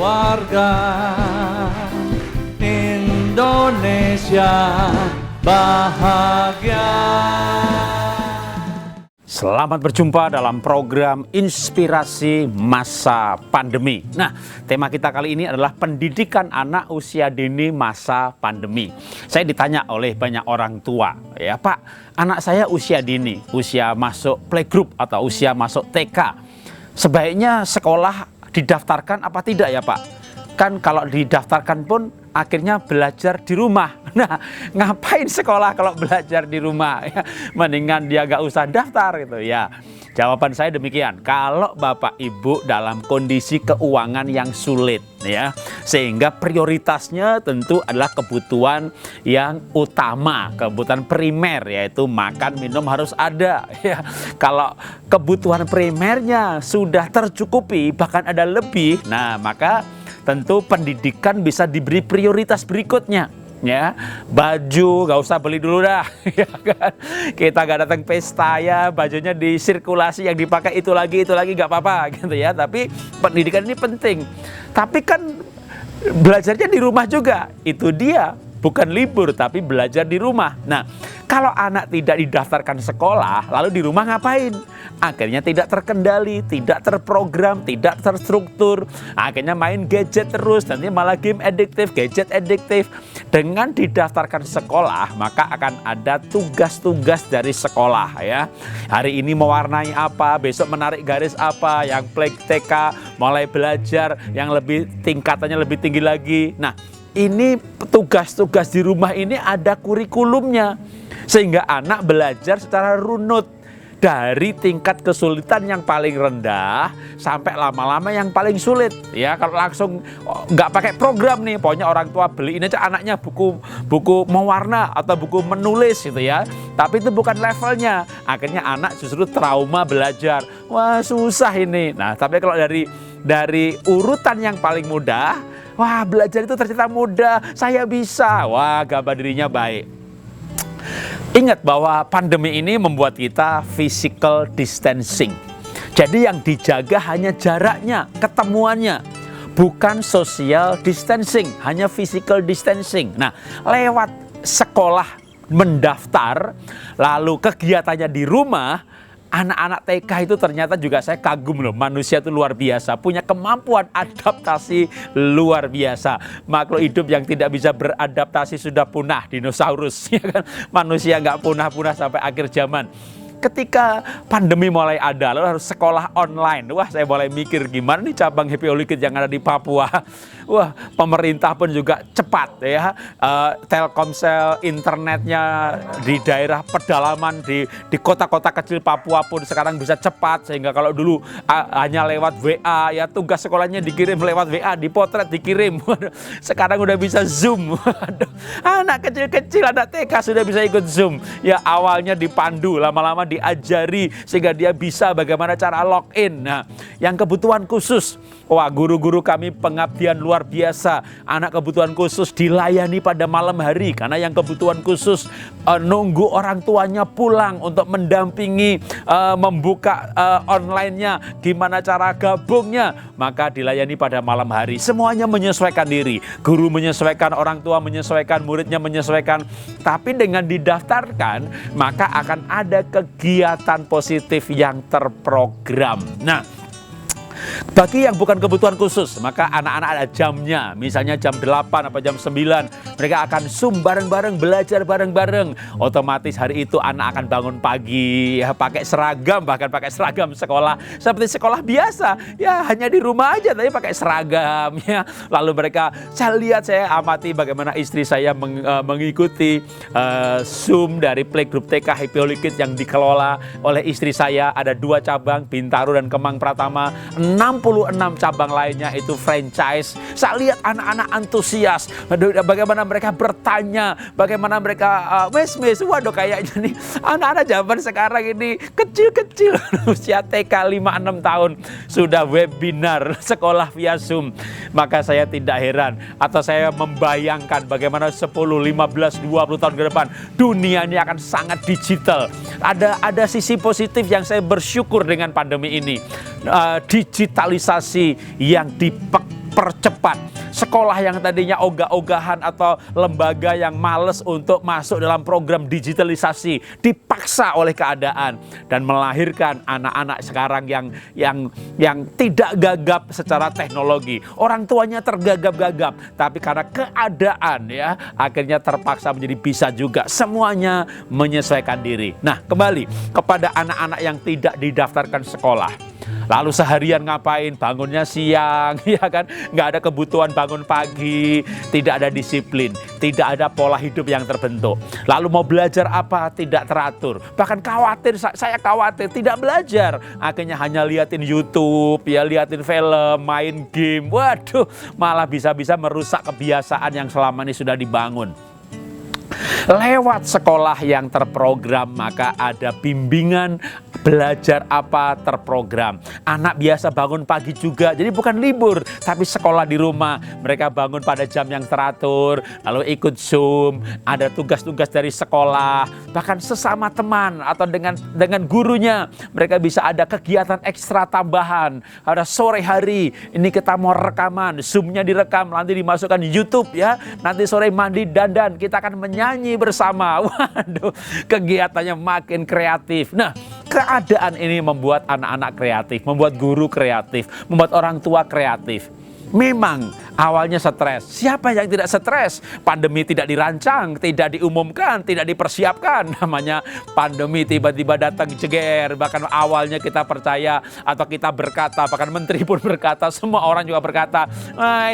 keluarga Indonesia bahagia. Selamat berjumpa dalam program Inspirasi Masa Pandemi. Nah, tema kita kali ini adalah pendidikan anak usia dini masa pandemi. Saya ditanya oleh banyak orang tua, ya Pak, anak saya usia dini, usia masuk playgroup atau usia masuk TK. Sebaiknya sekolah didaftarkan apa tidak ya Pak? Kan kalau didaftarkan pun akhirnya belajar di rumah. Nah, ngapain sekolah kalau belajar di rumah? Ya, mendingan dia gak usah daftar gitu ya. Jawaban saya demikian. Kalau Bapak Ibu dalam kondisi keuangan yang sulit ya, sehingga prioritasnya tentu adalah kebutuhan yang utama, kebutuhan primer, yaitu makan, minum harus ada ya. Kalau kebutuhan primernya sudah tercukupi, bahkan ada lebih, nah maka tentu pendidikan bisa diberi prioritas berikutnya. Ya, baju gak usah beli dulu dah, ya kan? Kita gak datang pesta ya, bajunya disirkulasi, yang dipakai itu lagi gak apa-apa gitu ya. Tapi pendidikan ini penting. Tapi kan belajarnya di rumah juga, itu dia. Bukan libur, tapi belajar di rumah. Nah, kalau anak tidak didaftarkan sekolah, lalu di rumah ngapain? Akhirnya tidak terkendali, tidak terprogram, tidak terstruktur. Akhirnya main gadget terus, nanti malah game adiktif, gadget adiktif. Dengan didaftarkan sekolah, maka akan ada tugas-tugas dari sekolah ya. Hari ini mewarnai apa, besok menarik garis apa, yang play TK mulai belajar, yang lebih tingkatannya lebih tinggi lagi. Nah, ini tugas-tugas di rumah ini ada kurikulumnya, sehingga anak belajar secara runut dari tingkat kesulitan yang paling rendah sampai lama-lama yang paling sulit ya. Kalau langsung nggak pakai program nih, pokoknya orang tua beliin aja anaknya buku mewarna atau buku menulis gitu ya, tapi itu bukan levelnya, akhirnya anak justru trauma belajar. Wah, susah ini. Nah, tapi kalau dari urutan yang paling mudah, wah, belajar itu ternyata mudah, saya bisa. Wah, gambar dirinya baik. Ingat bahwa pandemi ini membuat kita physical distancing. Jadi yang dijaga hanya jaraknya, ketemuannya. Bukan social distancing, hanya physical distancing. Nah, lewat sekolah mendaftar, lalu kegiatannya di rumah, anak-anak TK itu ternyata juga saya kagum loh. Manusia itu luar biasa, punya kemampuan adaptasi luar biasa. Makhluk hidup yang tidak bisa beradaptasi sudah punah, dinosaurus. Ya kan? Manusia nggak punah-punah sampai akhir zaman. Ketika pandemi mulai ada, lalu harus sekolah online. Wah, saya mulai mikir gimana nih cabang Happy Holy Kids yang ada di Papua. Wah, pemerintah pun juga cepat ya. Telkomsel, internetnya di daerah pedalaman, di kota-kota kecil Papua pun sekarang bisa cepat. Sehingga kalau dulu hanya lewat WA, ya tugas sekolahnya dikirim lewat WA, dipotret, dikirim. Sekarang udah bisa Zoom. Anak kecil-kecil, anak TK sudah bisa ikut Zoom. Ya awalnya dipandu, lama-lama diajari sehingga dia bisa bagaimana cara login. Nah, yang kebutuhan khusus, wah, guru-guru kami pengabdian luar biasa. Anak kebutuhan khusus dilayani pada malam hari karena yang kebutuhan khusus nunggu orang tuanya pulang untuk mendampingi membuka online-nya, gimana cara gabungnya, maka dilayani pada malam hari. Semuanya menyesuaikan diri. Guru menyesuaikan, orang tua menyesuaikan, muridnya menyesuaikan. Tapi dengan didaftarkan, maka akan ada kegiatan positif yang terprogram. Nah, bagi yang bukan kebutuhan khusus, maka anak-anak ada jamnya. Misalnya jam 8 atau jam 9, mereka akan Zoom bareng-bareng, belajar bareng-bareng. Otomatis hari itu anak akan bangun pagi, ya, pakai seragam, bahkan pakai seragam sekolah. Seperti sekolah biasa, ya hanya di rumah aja, tapi pakai seragam. Ya. Lalu mereka, saya amati bagaimana istri saya mengikuti Zoom dari playgroup TK Happy Holy Kids yang dikelola oleh istri saya. Ada 2 cabang, Bintaro dan Kemang Pratama. 66 cabang lainnya itu franchise. Saya lihat anak-anak antusias, bagaimana mereka bertanya, bagaimana mereka waduh kayaknya nih anak-anak zaman sekarang ini kecil-kecil usia TK 5-6 tahun sudah webinar sekolah via Zoom. Maka saya tidak heran atau saya membayangkan bagaimana 10, 15, 20 tahun ke depan dunia ini akan sangat digital. Ada sisi positif yang saya bersyukur dengan pandemi ini. Digitalisasi yang dipercepat. Sekolah yang tadinya ogah-ogahan atau lembaga yang males untuk masuk dalam program digitalisasi dipaksa oleh keadaan dan melahirkan anak-anak sekarang yang tidak gagap secara teknologi. Orang tuanya tergagap-gagap, tapi karena keadaan ya akhirnya terpaksa menjadi bisa juga. Semuanya menyesuaikan diri. Nah, kembali kepada anak-anak yang tidak didaftarkan sekolah. Lalu seharian ngapain? Bangunnya siang, ya kan? Nggak ada kebutuhan bangun pagi, tidak ada disiplin, tidak ada pola hidup yang terbentuk. Lalu mau belajar apa? Tidak teratur. Bahkan khawatir, saya khawatir tidak belajar. Akhirnya hanya liatin YouTube, ya liatin film, main game. Waduh, malah bisa-bisa merusak kebiasaan yang selama ini sudah dibangun. Lewat sekolah yang terprogram, maka ada bimbingan belajar apa terprogram. Anak biasa bangun pagi juga, jadi bukan libur, tapi sekolah di rumah. Mereka bangun pada jam yang teratur, lalu ikut Zoom, ada tugas-tugas dari sekolah, bahkan sesama teman atau dengan gurunya. Mereka bisa ada kegiatan ekstra tambahan. Ada sore hari, ini kita mau rekaman, Zoom-nya direkam, nanti dimasukkan di YouTube ya. Nanti sore mandi dandan, kita akan menyanyi bersama. Waduh, kegiatannya makin kreatif. Nah, keadaan ini membuat anak-anak kreatif, membuat guru kreatif, membuat orang tua kreatif. Memang awalnya stres. Siapa yang tidak stres? Pandemi tidak dirancang, tidak diumumkan, tidak dipersiapkan. Namanya pandemi tiba-tiba datang jeger. Bahkan awalnya kita percaya atau kita berkata, bahkan menteri pun berkata, semua orang juga berkata,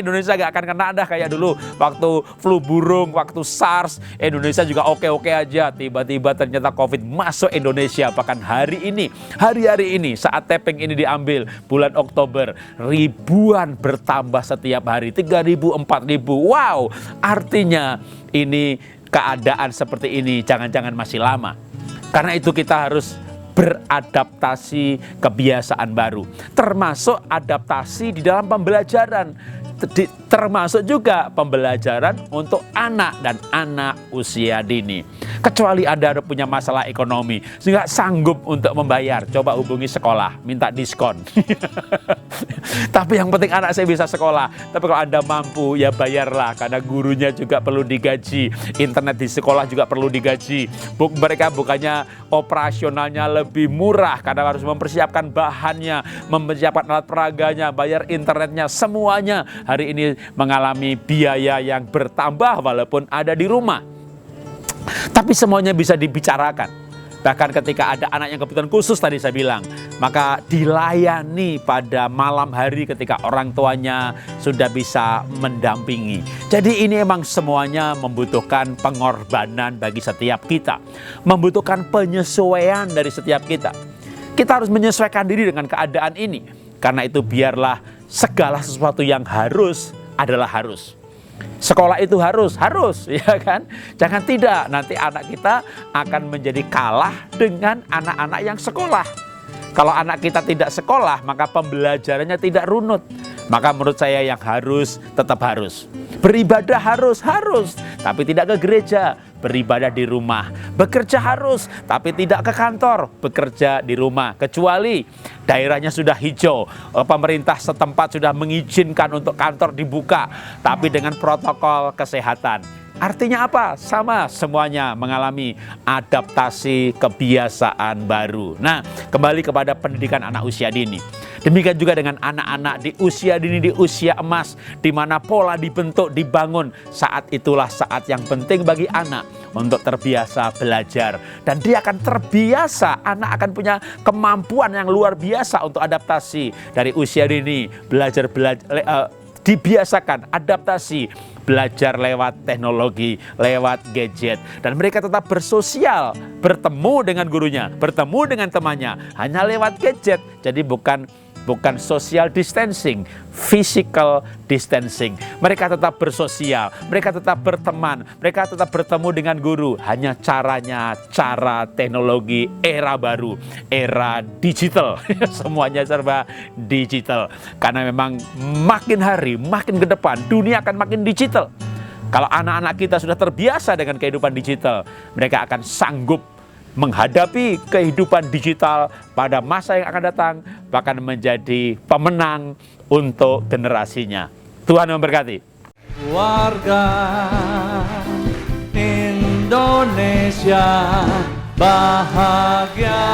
Indonesia gak akan kena dah kayak dulu. Waktu flu burung, waktu SARS, Indonesia juga oke-oke aja. Tiba-tiba ternyata COVID masuk Indonesia. Bahkan hari ini, saat taping ini diambil, bulan Oktober, ribuan bertambah setiap hari, 3.000, 4.000. Wow, artinya ini keadaan seperti ini jangan-jangan masih lama. Karena itu kita harus beradaptasi kebiasaan baru, termasuk adaptasi di dalam pembelajaran, termasuk juga pembelajaran untuk anak dan anak usia dini. Kecuali Anda punya masalah ekonomi sehingga sanggup untuk membayar, coba hubungi sekolah, minta diskon. Tapi yang penting anak saya bisa sekolah. Tapi kalau Anda mampu, ya bayarlah, karena gurunya juga perlu digaji, internet di sekolah juga perlu digaji. Mereka bukannya operasionalnya lebih murah karena harus mempersiapkan bahannya, mempersiapkan alat peraganya, bayar internetnya, semuanya hari ini mengalami biaya yang bertambah walaupun ada di rumah. Tapi semuanya bisa dibicarakan. Bahkan ketika ada anak yang kebutuhan khusus tadi saya bilang, maka dilayani pada malam hari ketika orang tuanya sudah bisa mendampingi. Jadi ini emang semuanya membutuhkan pengorbanan bagi setiap kita. Membutuhkan penyesuaian dari setiap kita. Kita harus menyesuaikan diri dengan keadaan ini. Karena itu biarlah segala sesuatu yang harus adalah harus. Sekolah itu harus, ya kan? Jangan tidak, nanti anak kita akan menjadi kalah dengan anak-anak yang sekolah. Kalau anak kita tidak sekolah, maka pembelajarannya tidak runut. Maka menurut saya yang harus, tetap harus. Beribadah harus, tapi tidak ke gereja. Beribadah di rumah. Bekerja harus, tapi tidak ke kantor. Bekerja di rumah. Kecuali daerahnya sudah hijau, pemerintah setempat sudah mengizinkan untuk kantor dibuka, tapi dengan protokol kesehatan. Artinya apa? Sama, semuanya mengalami adaptasi kebiasaan baru. Nah, kembali kepada pendidikan anak usia dini. Demikian juga dengan anak-anak di usia dini, di usia emas, di mana pola dibentuk, dibangun. Saat itulah saat yang penting bagi anak untuk terbiasa belajar. Dan dia akan terbiasa, anak akan punya kemampuan yang luar biasa untuk adaptasi. Dari usia dini, dibiasakan adaptasi, belajar lewat teknologi, lewat gadget. Dan mereka tetap bersosial, bertemu dengan gurunya, bertemu dengan temannya, hanya lewat gadget. Jadi bukan social distancing, physical distancing. Mereka tetap bersosial, mereka tetap berteman, mereka tetap bertemu dengan guru. Hanya caranya, cara teknologi era baru, era digital. Semuanya serba digital. Karena memang makin hari, makin ke depan, dunia akan makin digital. Kalau anak-anak kita sudah terbiasa dengan kehidupan digital, mereka akan sanggup menghadapi kehidupan digital pada masa yang akan datang, bahkan menjadi pemenang untuk generasinya. Tuhan memberkati. Warga Indonesia bahagia.